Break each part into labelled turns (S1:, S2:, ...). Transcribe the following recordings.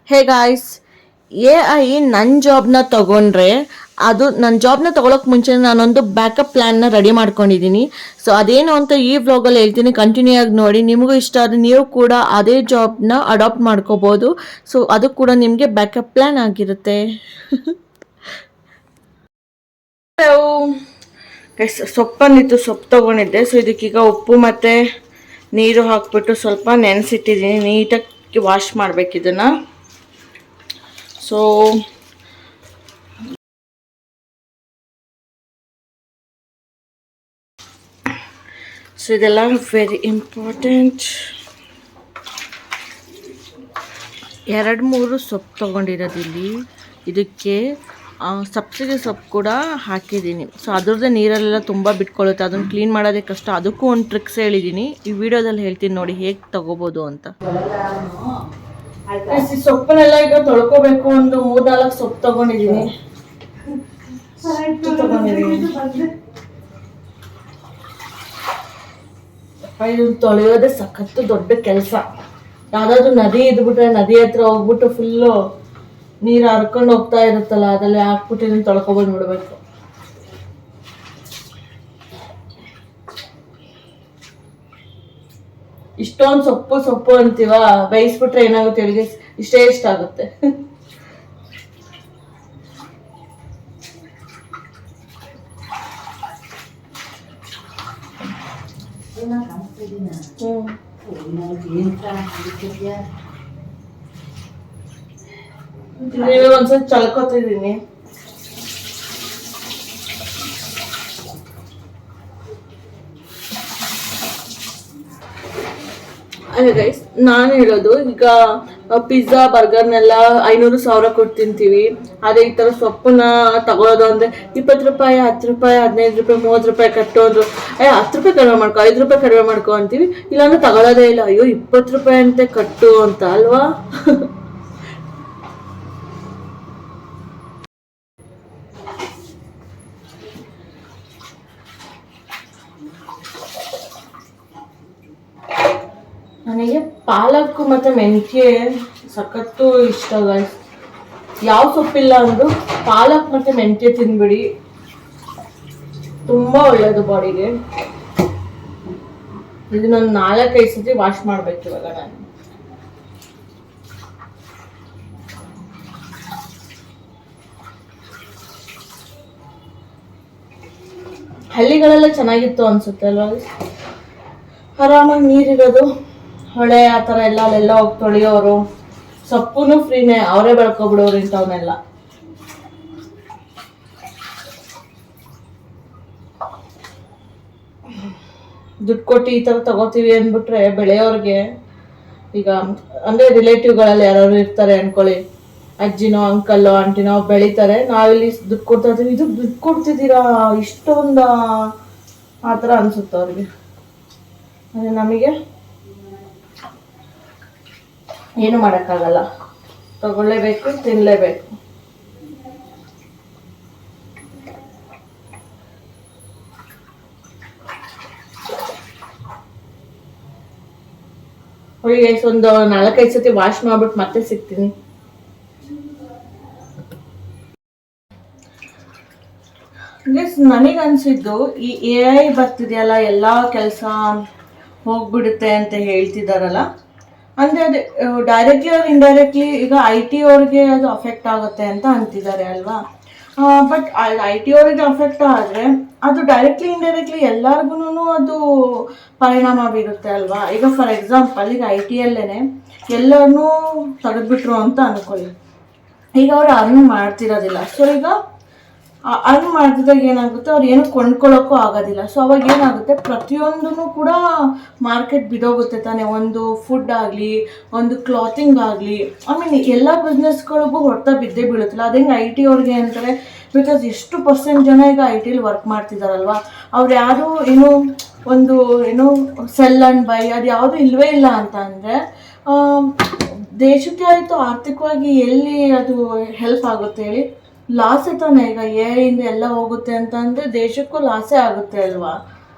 S1: Hey guys, A I ನನ್ನ ಜಾಬ್ನ ತಗೊಂಡ್ರೆ ಅದು ನನ್ನ ಜಾಬ್ನ ತಗೊಳಕ್ ಮುಂಚೆ ನಾನೊಂದು ಬ್ಯಾಕಪ್ ಪ್ಲ್ಯಾನ್ನ ರೆಡಿ ಮಾಡ್ಕೊಂಡಿದ್ದೀನಿ. ಸೊ ಅದೇನು ಅಂತ ಈ ವ್ಲಾಗಲ್ಲಿ ಹೇಳ್ತೀನಿ, ಕಂಟಿನ್ಯೂ ಆಗಿ ನೋಡಿ. ನಿಮಗೂ ಇಷ್ಟ ಆದರೆ ನೀವು ಕೂಡ ಅದೇ ಜಾಬ್ನ ಅಡಾಪ್ಟ್ ಮಾಡ್ಕೋಬೋದು. ಸೊ ಅದು ಕೂಡ ನಿಮಗೆ ಬ್ಯಾಕಪ್ ಪ್ಲ್ಯಾನ್ ಆಗಿರುತ್ತೆ. ಸೊಪ್ಪನ್ನಿತ್ತು, ಸೊಪ್ಪು ತೊಗೊಂಡಿದ್ದೆ. ಸೊ ಇದಕ್ಕೀಗ ಉಪ್ಪು ಮತ್ತು ನೀರು ಹಾಕ್ಬಿಟ್ಟು ಸ್ವಲ್ಪ ನೆನೆಸಿಟ್ಟಿದ್ದೀನಿ. ನೀಟಾಗಿ ವಾಶ್ ಮಾಡಬೇಕು ಇದನ್ನು. ಸೊ ಇದೆಲ್ಲ ವೆರಿ ಇಂಪಾರ್ಟೆಂಟ್. 2-3 ಸೊಪ್ಪು ತೊಗೊಂಡಿರೋದಿಲ್ಲಿ. ಇದಕ್ಕೆ ಸಬ್ಸಿಗೆ ಸೊಪ್ಪು ಕೂಡ ಹಾಕಿದ್ದೀನಿ. ಸೊ ಅದ್ರದ್ದೇ ನೀರಲ್ಲೆಲ್ಲ ತುಂಬ ಬಿಟ್ಕೊಳ್ಳುತ್ತೆ, ಅದನ್ನು ಕ್ಲೀನ್ ಮಾಡೋದೇ ಕಷ್ಟ. ಅದಕ್ಕೂ ಒಂದು ಟ್ರಿಕ್ಸ್ ಹೇಳಿದ್ದೀನಿ, ಈ ವಿಡಿಯೋದಲ್ಲಿ ಹೇಳ್ತೀನಿ ನೋಡಿ ಹೇಗೆ ತಗೋಬೋದು ಅಂತ. ಸೊಪ್ಪನ್ನೆಲ್ಲ ಈಗ ತೊಳ್ಕೊಬೇಕು. ಒಂದು 3-4 ಸೊಪ್ಪು ತೊಗೊಂಡಿದ್ದೀನಿ. ಇದು ತೊಳೆಯೋದೇ ಸಖತ್ತು ದೊಡ್ಡ ಕೆಲಸ. ಯಾವುದಾದ್ರೂ ನದಿ ಇದ್ಬಿಟ್ರೆ ನದಿ ಹತ್ರ ಹೋಗ್ಬಿಟ್ಟು ಫುಲ್ಲು ನೀರು ಹರ್ಕೊಂಡು ಹೋಗ್ತಾ ಇರುತ್ತಲ್ಲ, ಅದರಲ್ಲಿ ಹಾಕ್ಬಿಟ್ಟು ಇದನ್ನು ತೊಳ್ಕೊಬಂದ್ಬಿಡ್ಬೇಕು. ಇಷ್ಟೊಂದು ಸೊಪ್ಪು ಅಂತೀವ, ಬೇಯಿಸ್ಬಿಟ್ರೆ ಏನಾಗುತ್ತೆ ಹೇಳಿಗೆ, ಇಷ್ಟೇ ಆಗುತ್ತೆ. ಒಂದ್ಸಲ ಚಳ್ಕೊತಿದ್ದೀನಿ. ಅಲ್ಲ ಗೈಸ್, ನಾನು ಹೇಳೋದು, ಈಗ ಪಿಜ್ಜಾ ಬರ್ಗರ್ನೆಲ್ಲ 500-1000 ಕೊಟ್ಟು ತಿಂತೀವಿ. ಅದೇ ಈ ಥರ ಸೊಪ್ಪನ್ನ ತಗೊಳ್ಳೋದು ಅಂದರೆ 20 ರೂಪಾಯಿ, 10 ರೂಪಾಯಿ, 15 ರೂಪಾಯಿ, 30 ರೂಪಾಯಿ ಕಟ್ಟು ಅಂದರು. 10 ರೂಪಾಯಿ ಕಡಿಮೆ ಮಾಡ್ಕೊ, 5 ರೂಪಾಯಿ ಕಡಿಮೆ ಮಾಡ್ಕೊ ಅಂತೀವಿ. ಇಲ್ಲಾಂದ್ರೆ ತಗೊಳ್ಳೋದೇ ಇಲ್ಲ. ಅಯ್ಯೋ 20 ರೂಪಾಯಿ ಅಂತೆ ಕಟ್ಟು ಅಂತ ಅಲ್ವಾ. ನನಗೆ ಪಾಲಕ್ ಮತ್ತು ಮೆಂತ್ಯ ಸಖತ್ತು ಇಷ್ಟ ಗೈಸ್. ಯಾವ ಸೊಪ್ಪಿಲ್ಲ ಅಂದರೂ ಪಾಲಕ್ ಮತ್ತು ಮೆಂತ್ಯ ತಿನ್ಬಿಡಿ, ತುಂಬ ಒಳ್ಳೆಯದು ಬಾಡಿಗೆ. ಇದನ್ನೊಂದು 4-5 ಸತಿ ವಾಶ್ ಮಾಡಬೇಕು ಇವಾಗ ನಾನು. ಹಳ್ಳಿಗಳೆಲ್ಲ ಚೆನ್ನಾಗಿತ್ತು ಅನ್ಸುತ್ತೆ ಅಲ್ವಾ, ಆರಾಮಾಗಿ ನೀರಿರೋದು, ಹೊಳೆ ಆ ಥರ ಎಲ್ಲ ಅಲ್ಲೆಲ್ಲ ಹೋಗಿ ತೊಳೆಯೋರು. ಸೊಪ್ಪು ಫ್ರೀನೇ, ಅವರೇ ಬೆಳ್ಕೊಬಿಡೋರು ಇಂಥವನ್ನೆಲ್ಲ. ದುಡ್ಡು ಕೊಟ್ಟು ಈ ಥರ ತಗೋತೀವಿ ಅಂದ್ಬಿಟ್ರೆ ಬೆಳೆಯೋರಿಗೆ, ಈಗ ಅಂದರೆ ರಿಲೇಟಿವ್ಗಳಲ್ಲಿ ಯಾರು ಇರ್ತಾರೆ ಅಂದ್ಕೊಳ್ಳಿ, ಅಜ್ಜಿನೋ ಅಂಕಲ್ಲೋ ಆಂಟಿನೋ ಬೆಳೀತಾರೆ, ನಾವಿಲ್ಲಿ ದುಡ್ಡು ಕೊಡ್ತಾ ಇದ್ದೀವಿ, ಇದು ದುಡ್ಡು ಕೊಡ್ತಿದ್ದೀರಾ ಇಷ್ಟೊಂದು ಆ ಥರ ಅನಿಸುತ್ತೆ ಅವ್ರಿಗೆ. ಅಂದರೆ ನಮಗೆ ಏನು ಮಾಡೋಕ್ಕಾಗಲ್ಲ, ತಗೊಳ್ಳೇಬೇಕು, ತಿನ್ನಲೇಬೇಕು. ಹೋಳಿಗೆ ಒಂದು 4-5 ಸತಿ ವಾಶ್ ಮಾಡ್ಬಿಟ್ಟು ಮತ್ತೆ ಸಿಗ್ತೀನಿ. ನನಗನ್ಸಿದ್ದು ಈ AI ಬರ್ತಿದೆಯಲ್ಲ, ಎಲ್ಲ ಕೆಲಸ ಹೋಗ್ಬಿಡುತ್ತೆ ಅಂತ ಹೇಳ್ತಿದಾರಲ್ಲ, ಅಂದರೆ ಅದು ಡೈರೆಕ್ಟ್ಲಿ ಅವ್ರು ಇಂಡೈರೆಕ್ಟ್ಲಿ ಈಗ IT ಅವ್ರಿಗೆ ಅದು ಅಫೆಕ್ಟ್ ಆಗುತ್ತೆ ಅಂತ ಅಂತಿದ್ದಾರೆ ಅಲ್ವಾ. ಬಟ್ IT ಅವ್ರಿಗೆ ಅಫೆಕ್ಟ್ ಆದರೆ ಅದು ಡೈರೆಕ್ಟ್ಲಿ ಇಂಡೈರೆಕ್ಟ್ಲಿ ಎಲ್ಲರಿಗೂ ಅದು ಪರಿಣಾಮ ಬೀರುತ್ತೆ ಅಲ್ವಾ. ಈಗ ಫಾರ್ ಎಕ್ಸಾಂಪಲ್, ಈಗ IT-ಯಲ್ಲೇ ಎಲ್ಲರನ್ನೂ ತೆಗೆದುಬಿಟ್ರು ಅಂತ ಅಂದ್ಕೊಳ್ಳಿ. ಈಗ ಅವ್ರು ಅರ್ನ್ ಮಾಡ್ತಿರೋದಿಲ್ಲ. ಸೊ ಈಗ ಅರ್ನ್ ಮಾಡ್ತಿದ್ದಾಗ ಏನಾಗುತ್ತೆ, ಅವ್ರು ಏನು ಕೊಂಡ್ಕೊಳ್ಳೋಕ್ಕೂ ಆಗೋದಿಲ್ಲ. ಸೊ ಅವಾಗ ಏನಾಗುತ್ತೆ, ಪ್ರತಿಯೊಂದೂ ಕೂಡ ಮಾರ್ಕೆಟ್ ಬಿದೋಗುತ್ತೆ ತಾನೆ. ಒಂದು ಫುಡ್ ಆಗಲಿ, ಒಂದು ಕ್ಲಾತಿಂಗ್ ಆಗಲಿ, ಐ ಮೀನ್ ಎಲ್ಲ ಬಿಸ್ನೆಸ್ಗಳಿಗೂ ಹೊಡೆತ ಬಿದ್ದೇ ಬೀಳುತ್ತಿಲ್ಲ. ಅದಂಗೆ IT ಅವ್ರಿಗೆ ಅಂತಾರೆ, ಬಿಕಾಸ್ ಎಷ್ಟು % ಜನ ಈಗ IT-ಲಿ ವರ್ಕ್ ಮಾಡ್ತಿದ್ದಾರಲ್ವ, ಅವ್ರು ಯಾರು ಏನು ಸೆಲ್ ಆ್ಯಂಡ್ ಬೈ ಅದು ಯಾವುದು ಇಲ್ಲವೇ ಇಲ್ಲ ಅಂತ ಅಂದರೆ ದೇಶಕ್ಕೆ ಆಯಿತು ಆರ್ಥಿಕವಾಗಿ ಎಲ್ಲಿ ಅದು ಹೆಲ್ಪ್ ಆಗುತ್ತೆ ಹೇಳಿ. ಲಾಸೇ ತಾನೆ. ಈಗ AI-ಇಂದ ಎಲ್ಲ ಹೋಗುತ್ತೆ ಅಂತ ಅಂದರೆ ದೇಶಕ್ಕೂ ಲಾಸೇ ಆಗುತ್ತೆ ಅಲ್ವಾ.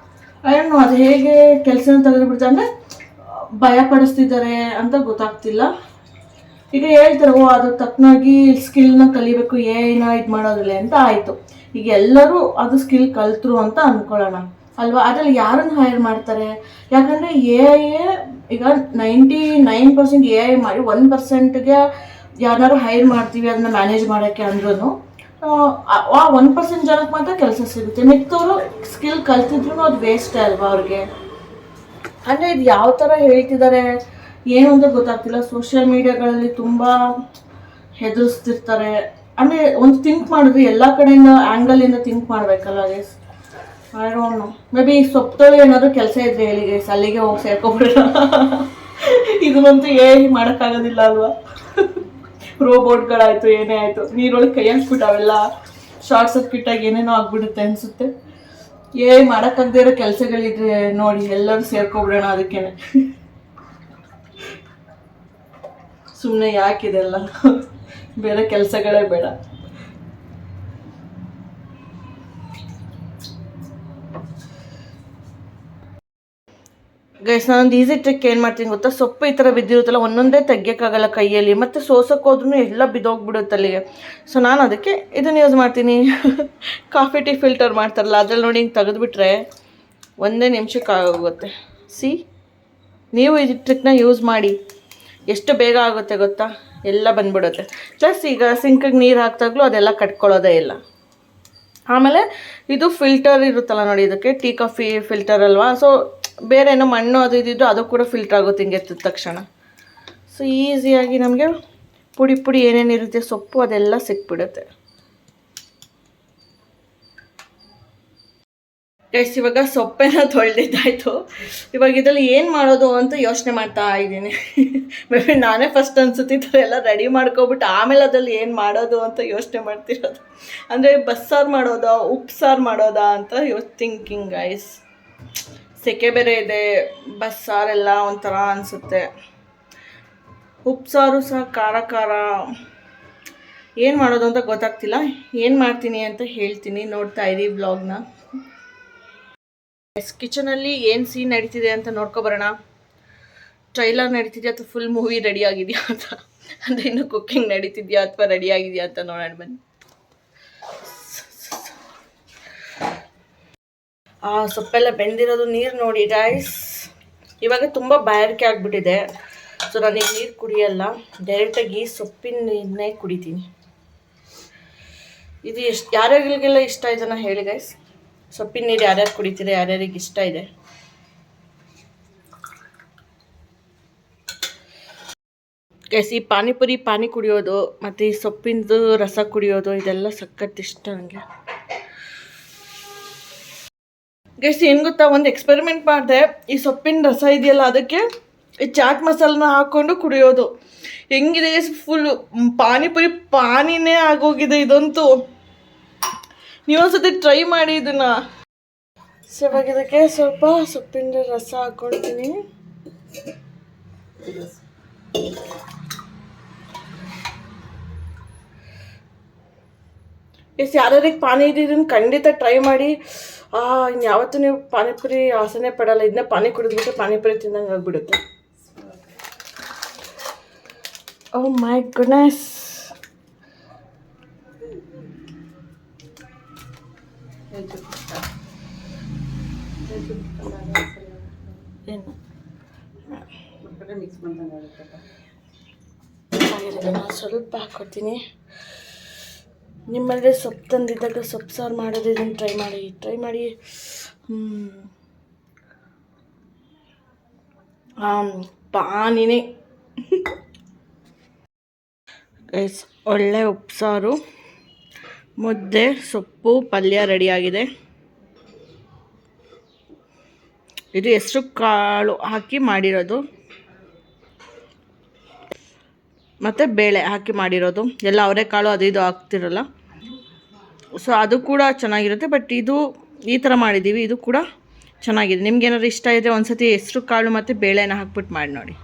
S1: ಏನು ಅದು ಹೇಗೆ ಕೆಲಸನ ತೆಗೆದುಬಿಡ್ತಾರೆ ಅಂದರೆ ಭಯ ಪಡಿಸ್ತಿದ್ದಾರೆ ಅಂತ ಗೊತ್ತಾಗ್ತಿಲ್ಲ. ಈಗ ಹೇಳ್ತಾರೆ ಓ ಅದು ತಕ್ಕನಾಗಿ ಸ್ಕಿಲ್ನ ಕಲಿಬೇಕು ಏನ ಇದು ಮಾಡೋದಿಲ್ಲ ಅಂತ ಆಯಿತು. ಈಗ ಎಲ್ಲರೂ ಅದು ಸ್ಕಿಲ್ ಕಲ್ತರು ಅಂತ ಅಂದ್ಕೊಳ್ಳೋಣ ಅಲ್ವಾ. ಅದ್ರಲ್ಲಿ ಯಾರನ್ನು ಹೈರ್ ಮಾಡ್ತಾರೆ? ಯಾಕಂದರೆ ಈಗ 99% AI ಮಾಡಿ 1%ಗೆ ಯಾರು ಹೈರ್ ಮಾಡ್ತೀವಿ ಅದನ್ನ ಮ್ಯಾನೇಜ್ ಮಾಡೋಕ್ಕೆ ಅಂದ್ರೂ ಆ 1% ಜನಕ್ಕೆ ಮಾತ್ರ ಕೆಲಸ ಸಿಗುತ್ತೆ. ಮಿಕ್ಕವರು ಸ್ಕಿಲ್ ಕಲ್ತಿದ್ರು ಅದು ವೇಸ್ಟೇ ಅಲ್ವಾ ಅವ್ರಿಗೆ. ಅಂದರೆ ಇದು ಯಾವ ಥರ ಹೇಳ್ತಿದ್ದಾರೆ ಏನು ಅಂತ ಗೊತ್ತಾಗ್ತಿಲ್ಲ. ಸೋಷಿಯಲ್ ಮೀಡಿಯಾಗಳಲ್ಲಿ ತುಂಬ ಹೆದರಿಸ್ತಿರ್ತಾರೆ. ಅಂದರೆ ಒಂದು ಥಿಂಕ್ ಮಾಡಿದ್ರೆ ಎಲ್ಲ ಕಡೆಯಿಂದ ಆ್ಯಂಗಲಿಂದ ಥಿಂಕ್ ಮಾಡಬೇಕಲ್ಲ guys. I don't know, may be ಸೊಪ್ಪು ಏನಾದರೂ ಕೆಲಸ ಇದ್ರೆ ಹೇಳಿ ಗೈಸ್, ಅಲ್ಲಿಗೆ ಹೋಗಿ ಸೇರ್ಕೊಬಿಡೋಣ. ಇದನ್ನಂತೂ ಮಾಡೋಕ್ಕಾಗೋದಿಲ್ಲ ಅಲ್ವಾ. ರೋಬೋಟ್ಗಳಾಯಿತು ಏನೇ ಆಯಿತು, ನೀರೊಳಗೆ ಕೈ ಹಾಕ್ಬಿಟ್ಟು ಅವೆಲ್ಲ ಶಾರ್ಟ್ ಸರ್ಕ್ಯೂಟಾಗಿ ಏನೇನೋ ಆಗ್ಬಿಡುತ್ತೆ ಅನಿಸುತ್ತೆ. ಮಾಡೋಕ್ಕಾಗದೇ ಇರೋ ಕೆಲಸಗಳಿದ್ರೆ ನೋಡಿ ಎಲ್ಲರೂ ಸೇರ್ಕೊಬಿಡೋಣ ಅದಕ್ಕೇನೆ. ಸುಮ್ಮನೆ ಯಾಕಿದೆಲ್ಲ, ಬೇರೆ ಕೆಲಸಗಳೇ ಬೇಡ. ಗೈಸ್ ನಾನೊಂದು ಈಸಿ ಟ್ರಿಕ್ ಏನು ಮಾಡ್ತೀನಿ ಗೊತ್ತಾ, ಸೊಪ್ಪು ಈ ಥರ ಬಿದ್ದಿರುತ್ತಲ್ಲ ಒಂದೊಂದೇ ತೆಗಿಯೋಕ್ಕಾಗಲ್ಲ ಕೈಯಲ್ಲಿ, ಮತ್ತು ಸೋಸೋಕ್ಕೋದ್ರೂ ಎಲ್ಲ ಬಿದ್ದೋಗ್ಬಿಡುತ್ತೆ ಅಲ್ಲಿಗೆ. ಸೊ ನಾನು ಅದಕ್ಕೆ ಇದನ್ನು ಯೂಸ್ ಮಾಡ್ತೀನಿ. ಕಾಫಿ ಟೀ ಫಿಲ್ಟರ್ ಮಾಡ್ತಾರಲ್ಲ ಅದ್ರಲ್ಲಿ ನೋಡಿ ಹಿಂಗೆ ತೆಗೆದುಬಿಟ್ರೆ ಒಂದೇ ನಿಮಿಷಕ್ಕೆ ಆಗೋಗುತ್ತೆ. ನೀವು ಈ ಟ್ರಿಕ್ನ ಯೂಸ್ ಮಾಡಿ, ಎಷ್ಟು ಬೇಗ ಆಗುತ್ತೆ ಗೊತ್ತಾ, ಎಲ್ಲ ಬಂದ್ಬಿಡುತ್ತೆ. ಪ್ಲಸ್ ಈಗ ಸಿಂಕಿಗೆ ನೀರು ಹಾಕ್ದಾಗಲೂ ಅದೆಲ್ಲ ಕಟ್ಕೊಳ್ಳೋದೇ ಇಲ್ಲ. ಆಮೇಲೆ ಇದು ಫಿಲ್ಟರ್ ಇರುತ್ತಲ್ಲ ನೋಡಿ, ಇದಕ್ಕೆ ಟೀ ಕಾಫಿ ಫಿಲ್ಟರ್ ಅಲ್ವಾ, ಸೊ ಬೇರೆ ಏನೋ ಮಣ್ಣು ಅದು ಇದ್ದಿದ್ದು ಅದು ಕೂಡ ಫಿಲ್ಟರ್ ಆಗುತ್ತೆ ಹಿಂಗೆ ಎತ್ತಿದ ತಕ್ಷಣ. ಸೊ ಈಸಿಯಾಗಿ ನಮಗೆ ಪುಡಿ ಏನೇನಿರುತ್ತೆ ಸೊಪ್ಪು ಅದೆಲ್ಲ ಸಿಕ್ಬಿಡುತ್ತೆ. ಗೈಸ್ ಇವಾಗ ಸೊಪ್ಪೇನ ತೊಳೆದಿದ್ದಾಯಿತು. ಇವಾಗ ಇದರಲ್ಲಿ ಏನು ಮಾಡೋದು ಅಂತ ಯೋಚನೆ ಮಾಡ್ತಾ ಇದ್ದೀನಿ. ಮೇ ಬಿ ನಾನೇ ಫಸ್ಟ್ ಅನ್ಸುತ್ತೆ ಈ ಥರ ಎಲ್ಲ ರೆಡಿ ಮಾಡ್ಕೊಬಿಟ್ಟು ಆಮೇಲೆ ಅದರಲ್ಲಿ ಏನು ಮಾಡೋದು ಅಂತ ಯೋಚನೆ ಮಾಡ್ತಿರೋದು. ಅಂದರೆ ಬಸ್ಸಾರು ಮಾಡೋದಾ ಉಪ್ಸಾರು ಮಾಡೋದಾ ಅಂತ ಥಿಂಕಿಂಗ್ ಗೈಸ್. ಸೆಕೆ ಬೇರೆ ಇದೆ, ಬಸ್ಸಾರೆಲ್ಲ ಒಂಥರ ಅನಿಸುತ್ತೆ, ಉಪ್ಸಾರು ಸಹ ಖಾರ ಏನು ಮಾಡೋದು ಅಂತ ಗೊತ್ತಾಗ್ತಿಲ್ಲ. ಏನು ಮಾಡ್ತೀನಿ ಅಂತ ಹೇಳ್ತೀನಿ, ನೋಡ್ತಾ ಇರಿ ವ್ಲಾಗ್ನ. ಕಿಚನಲ್ಲಿ ಏನು ಸೀನ್ ನಡೀತಿದೆ ಅಂತ ನೋಡ್ಕೊಬರೋಣ. ಟ್ರೈಲರ್ ನಡೀತಿದೆಯಾ ಅಥವಾ ಫುಲ್ ಮೂವಿ ರೆಡಿ ಆಗಿದೆಯಾ ಅಂತ, ಅಂದರೆ ಇನ್ನು ಕುಕ್ಕಿಂಗ್ ನಡೀತಿದೆಯಾ ಅಥವಾ ರೆಡಿ ಆಗಿದೆಯಾ ಅಂತ ನೋಡೋಣ ಬನ್ನಿ. ಸೊಪ್ಪೆಲ್ಲ ಬೆಂದಿರೋದು ನೀರು ನೋಡಿ ಗೈಸ್. ಇವಾಗ ತುಂಬ ಬಾಯಾರಿಕೆ ಆಗಿಬಿಟ್ಟಿದೆ. ಸೊ ನನಗೆ ನೀರು ಕುಡಿಯಲ್ಲ, ಡೈರೆಕ್ಟಾಗಿ ಸೊಪ್ಪಿನ ನೀರನ್ನೇ ಕುಡಿತೀನಿ. ಇದು ಯಾರ್ಯಾರಿಗೆಲ್ಲ ಇಷ್ಟ ಇದನ್ನು ಹೇಳಿ ಗೈಸ್. ಸೊಪ್ಪಿನ ನೀರು ಯಾರ್ಯಾರು ಕುಡಿತೀರಾ, ಯಾರ್ಯಾರಿಗೆ ಇಷ್ಟ ಇದೆ? ಗೈಸ್ ಈ ಪಾನಿ ಕುಡಿಯೋದು ಮತ್ತು ಈ ಸೊಪ್ಪಿಂದು ರಸ ಕುಡಿಯೋದು ಇದೆಲ್ಲ ಸಖತ್ ಇಷ್ಟ ನನಗೆ. ಗೈಸ್ ಏನು ಗೊತ್ತಾ, ಒಂದು ಎಕ್ಸ್ಪೆರಿಮೆಂಟ್ ಮಾಡಿದೆ. ಈ ಸೊಪ್ಪಿನ ರಸ ಇದೆಯಲ್ಲ ಅದಕ್ಕೆ ಈ ಚಾಟ್ ಮಸಾಲನ ಹಾಕ್ಕೊಂಡು ಕುಡಿಯೋದು. ಹೆಂಗಿದೆ ಫುಲ್ ಪಾನಿನೇ ಆಗೋಗಿದೆ ಇದಂತೂ. ನೀವೊಂದ್ಸತಿ ಟ್ರೈ ಮಾಡಿ ಇದನ್ನು. ಸೊ ಇವಾಗ ಇದಕ್ಕೆ ಸ್ವಲ್ಪ ಸೊಪ್ಪಿನ ರಸ ಹಾಕ್ಕೊಳ್ತೀನಿ. ಯಾರ್ಯಾರಿಗೆ ಪಾನಿ ಇದನ್ನು ಖಂಡಿತ ಟ್ರೈ ಮಾಡಿ. ಇನ್ಯಾವತ್ತೂ ನೀವು ಪಾನಿಪುರಿ ಆಸನೆ ಪಡಲ್ಲ. ಇದನ್ನ ಪಾನಿ ಕುಡಿದ್ಬಿಟ್ಟು ಪಾನಿಪುರಿ ತಿಂದಂಗೆ ಆಗಿಬಿಡುತ್ತೆ. ಓ ಮೈ ಗುಡ್ನೆಸ್. ಸ್ವಲ್ಪ ಹಾಕ್ಕೊಡ್ತೀನಿ. ನಿಮ್ಮಲ್ಲಿ ಸೊಪ್ಪು ತಂದಿದ್ದಾಗ ಸೊಪ್ಪು ಸಾರು ಮಾಡೋದು ಇದನ್ನು ಟ್ರೈ ಮಾಡಿ. ಪಾನಿನೇ ಗೈಸ್. ಒಳ್ಳೆ ಉಪ್ಸಾರು, ಮುದ್ದೆ, ಸೊಪ್ಪು, ಪಲ್ಯ ರೆಡಿಯಾಗಿದೆ. ಇದು ಹೆಸರು ಕಾಳು ಹಾಕಿ ಮಾಡಿರೋದು ಮತ್ತು ಬೇಳೆ ಹಾಕಿ ಮಾಡಿರೋದು. ಎಲ್ಲ ಅವರೆಕಾಳು ಅದು ಇದು ಹಾಕ್ತಿರಲ್ಲ, ಸೊ ಅದು ಕೂಡ ಚೆನ್ನಾಗಿರುತ್ತೆ. ಬಟ್ ಇದು ಈ ಥರ ಮಾಡಿದ್ದೀವಿ, ಇದು ಕೂಡ ಚೆನ್ನಾಗಿದೆ. ನಿಮ್ಗೆ ಏನಾದ್ರು ಇಷ್ಟ ಇದ್ದರೆ ಒಂದು ಸತಿ ಹೆಸರು ಕಾಳು ಮತ್ತು ಬೇಳೆನ ಹಾಕ್ಬಿಟ್ಟು ಮಾಡಿ ನೋಡಿ.